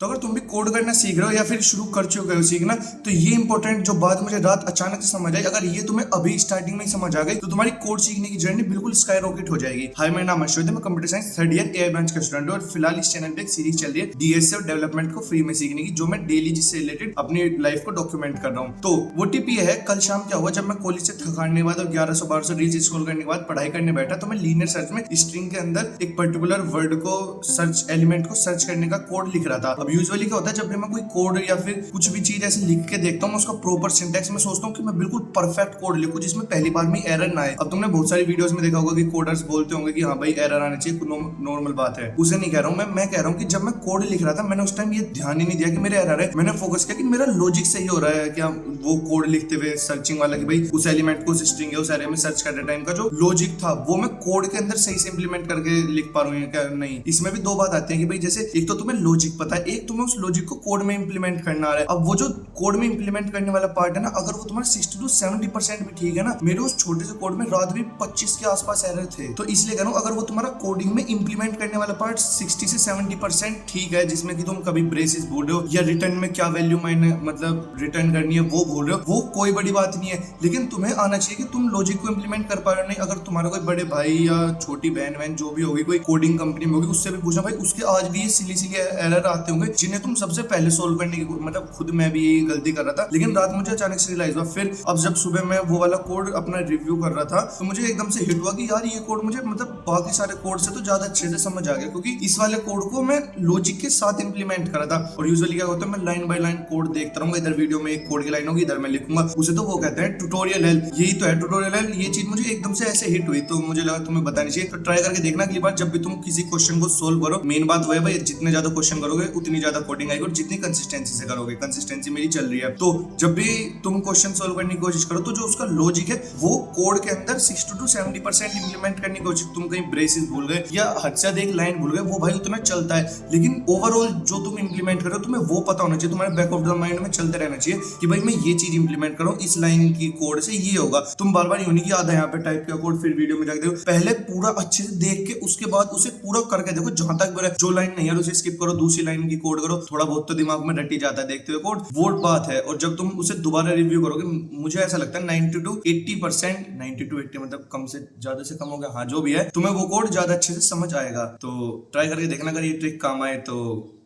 तो अगर तुम भी कोड करना सीख रहे हो या फिर शुरू कर चुके हो सीखना, तो ये इंपॉर्टेंट जो बात मुझे रात अचानक से समझ आई, अगर ये तुम्हें अभी स्टार्टिंग में ही समझ आ गई तो तुम्हारी कोड सीखने की जर्नी बिल्कुल स्काई रॉकेट हो जाएगी। हाय, मेरा नाम अश्वत है, मैं computer science third year AI branch का स्टूडेंट हूं और फिलहाल इस चैनल पे एक सीरीज चल रही है डीएसए और डेवलपमेंट को फ्री में सीखने की, जो मैं डेली जिससे रिलेटेड अपनी लाइफ को डॉक्यूमेंट कर रहा हूँ। तो वो टिप ये है, कल शाम क्या हुआ, जब मैं कॉलेज से थकाने के बाद और 1100-1200 रील्स स्क्रॉल करने के बाद पढ़ाई करने बैठा, तो मैं लीनियर सर्च में स्ट्रिंग के अंदर एक पर्टिकुलर वर्ड को सर्च एलिमेंट को सर्च करने का कोड लिख रहा था। अब यूजुअली क्या होता है, जब भी मैं कोई कोड या फिर कुछ भी चीज ऐसे लिख के देखता हूँ, उसका प्रॉपर सिंटैक्स में सोचता हूँ कि मैं बिल्कुल परफेक्ट कोड लिखूं जिसमें पहली बार में एरर ना आए। अब तुमने बहुत सारी वीडियोस में देखा होगा कि कोडर्स बोलते होंगे कि हाँ भाई एरर आने चाहिए, नॉर्मल बात है, उसे नहीं कह रहा हूँ मैं कह रहा हूँ कि जब मैं कोड लिख रहा था, मैंने उस टाइम ये ध्यान ही नहीं दिया कि मेरे एरर है। मैंने फोकस किया कि मेरा लॉजिक सही हो रहा है क्या, वो कोड लिखते हुए सर्चिंग वाला कि भाई उस एलिमेंट को, उस स्ट्रिंग है, उस एरे में सर्च करते टाइम का जो लॉजिक था वो मैं कोड के अंदर सही से इंप्लीमेंट करके लिख पा रहा हूँ क्या नहीं। इसमें भी दो बात आती है कि भाई जैसे एक तो तुम्हें लॉजिक पता है, एक तुम्हें उस लॉजिक को कोड में इंप्लीमेंट करना आ रहा है। अब वो जो कोड में इंप्लीमेंट करने वाला पार्ट है ना, अगर वो तुम्हारा 60 to 70% भी ठीक है ना, मेरे उस छोटे से कोड में रात भी 25 के आसपास एरर थे। तो इसलिए कह रहा हूं, अगर वो तुम्हारा कोडिंग में इंप्लीमेंट करने वाला पार्ट 60 से 70% ठीक है, जिसमें कि तुम कभी ब्रेसेस भूल रहे हो या रिटर्न में क्या वैल्यू मैंने मतलब रिटर्न करनी है वो भूल रहे हो, वो कोई बड़ी बात नहीं है। लेकिन तुम्हें आना चाहिए कि तुम लॉजिक को इंप्लीमेंट कर पा रहे हो नहीं। अगर तुम्हारा कोई बड़े भाई या छोटी बहन जो भी होगी, कोई कोडिंग कंपनी में होगी, उससे भी पूछना भाई, उसके आज भी ये सिली एरर आते होंगे जिन्हें तुम सबसे पहले सोल्व करने की, मतलब खुद मैं भी यही गलती कर रहा था। लेकिन रात मुझे अचानक से रियलाइज हुआ, फिर अब जब सुबह मैं वो वाला कोड अपना रिव्यू कर रहा था, तो मुझे एकदम से हिट हुआ कि यार ये कोड मुझे मतलब बाकी सारे कोड से तो ज्यादा अच्छे से समझ आ गया, क्योंकि इस वाले कोड को मैं लॉजिक के साथ इंप्लीमेंट करा था। और यूजुअली क्या होता है, मैं लाइन बाय लाइन कोड देखता रहूंगा, इधर वीडियो में एक कोड की लाइन होगी, इधर मैं लिखूंगा उसे, तो वो कहते हैं ट्यूटोरियल हेल्प, यही तो है ट्यूटोरियल हेल्प। ये चीज मुझे एकदम से ऐसे हिट हुई, तो मुझे लगा तुम्हें बतानी चाहिए। तो ट्राई करके देखना अगली बार जब भी तुम किसी क्वेश्चन को सोल्व करो। मेन बात वो है भाई, जितने ज्यादा क्वेश्चन करोगे उतनी ज्यादा कोडिंग आएगी, और जितनी कंसिस्टेंसी से करोगे, कंसिस्टेंसी मेरी चल रही है, तो जब भी तुम क्वेश्चन सोल्व करने की कोशिश करो तो जो उसका लॉजिक है वो कोड के अंदर 60 to 70% इंप्लीमेंट करने की कोशिश। तुम कहीं ब्रेसेस भूल गए या हद से अधिक लाइन भूल गए, वो भाई उतना चलता है, लेकिन ओवरऑल जो तुम इंप्लीमेंट करो तुम्हें वो पता होना चाहिए, तुम्हारे बैक ऑफ द माइंड में चलते रहना चाहिए कि भाई मैं ये चीज इंप्लीमेंट करूं, इस लाइन की कोड से ये होगा। तुम बार बार यूं नहीं कि आधा यहाँ पे टाइप किया कोड फिर वीडियो में जाके देखो, पहले पूरा अच्छे से देख के उसके बाद उसे पूरा करके देखो, जहां तक मेरा जो लाइन नहीं है उसे स्किप करो, दूसरी लाइन की कोड करो, थोड़ा बहुत तो दिमाग में रट ही जाता है देखते हुए कोड, वो बात है। और जब तुम उसे दोबारा रिव्यू करोगे, मुझे ऐसा लगता है 90 to 80%, 90 to 80 मतलब कम से ज्यादा से कम हो गया, हाँ जो भी है, तुम्हें वो कोड ज्यादा अच्छे से समझ आएगा। तो ट्राई करके देखना, अगर ये ट्रिक काम आए तो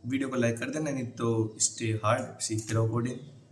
वीडियो को लाइक कर देना, नहीं तो स्टे हार्ड, सीखते रहो कोडिंग।